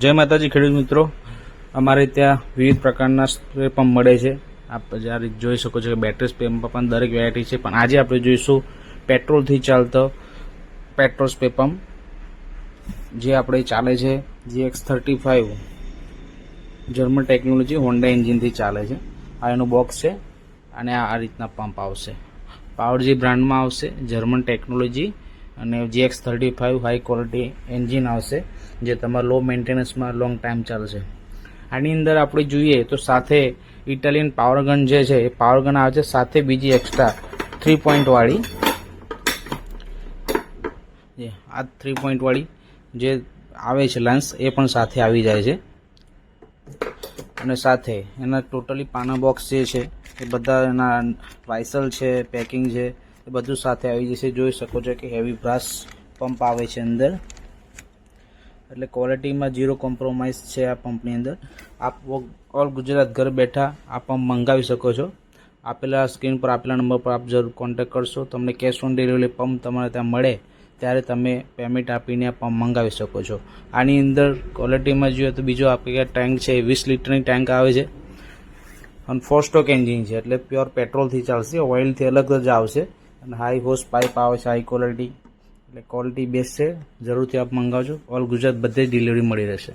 જય માતાજી ખેડૂત મિત્રો, અમારે ત્યાં વિવિધ પ્રકારના સ્પ્રે પંપ મળે છે. આપ જ્યારે જોઈ શકો છો કે બેટરી સ્પ્રે પંપ પણ દરેક વેરાયટી છે, પણ આજે આપણે જોઈશું પેટ્રોલથી ચાલતો પેટ્રોલ સ્પ્રે પંપ જે આપણે ચાલે છે GX35 જર્મન ટેકનોલોજી હોન્ડા એન્જિનથી ચાલે છે. આ એનું બોક્સ છે અને આ રીતના પંપ આવશે. પાવરજી બ્રાન્ડમાં આવશે, જર્મન ટેકનોલોજી અને GX35 હાઈ ક્વોલિટી એન્જિન આવશે જે તમારા લો મેન્ટેનન્સમાં લોંગ ટાઈમ ચાલશે. આની અંદર આપણે જોઈએ તો સાથે ઇટાલિયન પાવર ગન જે છે એ પાવર ગન આવે છે, સાથે બીજી એક્સ્ટ્રા 3 પોઈન્ટ વાળી આ 3 પોઈન્ટ વાળી જે આવે છે લેન્સ એ પણ સાથે આવી જાય છે. અને સાથે એના ટોટલી પાના બોક્સ જે છે એ બધા એના વાઇસલ છે, પેકિંગ છે એ બધું સાથે આવી જશે. જોઈ શકો છો કે હેવી બ્રાસ પંપ આવે છે અંદર, એટલે ક્વોલિટીમાં ઝીરો કોમ્પ્રોમાઇઝ છે આ પંપની અંદર. આપ ઓલ ગુજરાત ઘર બેઠા આ પંપ મંગાવી શકો છો. આપેલા સ્ક્રીન પર આપેલા નંબર પર આપ જરૂર કોન્ટેક્ટ કરશો. તમને કેશ ઓન ડિલિવરી પંપ તમારે ત્યાં મળે ત્યારે તમે પેમેન્ટ આપીને આ પંપ મંગાવી શકો છો. આની અંદર ક્વોલિટીમાં જોઈએ તો બીજો આપણે ટેન્ક છે, 20 લીટરની ટેન્ક આવે છે અને 4 સ્ટોક એન્જિન છે, એટલે પ્યોર પેટ્રોલથી ચાલશે, ઓઇલથી અલગ જ આવશે. અને હાઈ હોસ પાઇપ આવે છે, હાઈ ક્વોલિટી, એટલે ક્વોલિટી બેસ્ટ છે. જરૂરથી આપ મંગાવજો. ઓલ ગુજરાત બધે ડિલિવરી મળી રહેશે.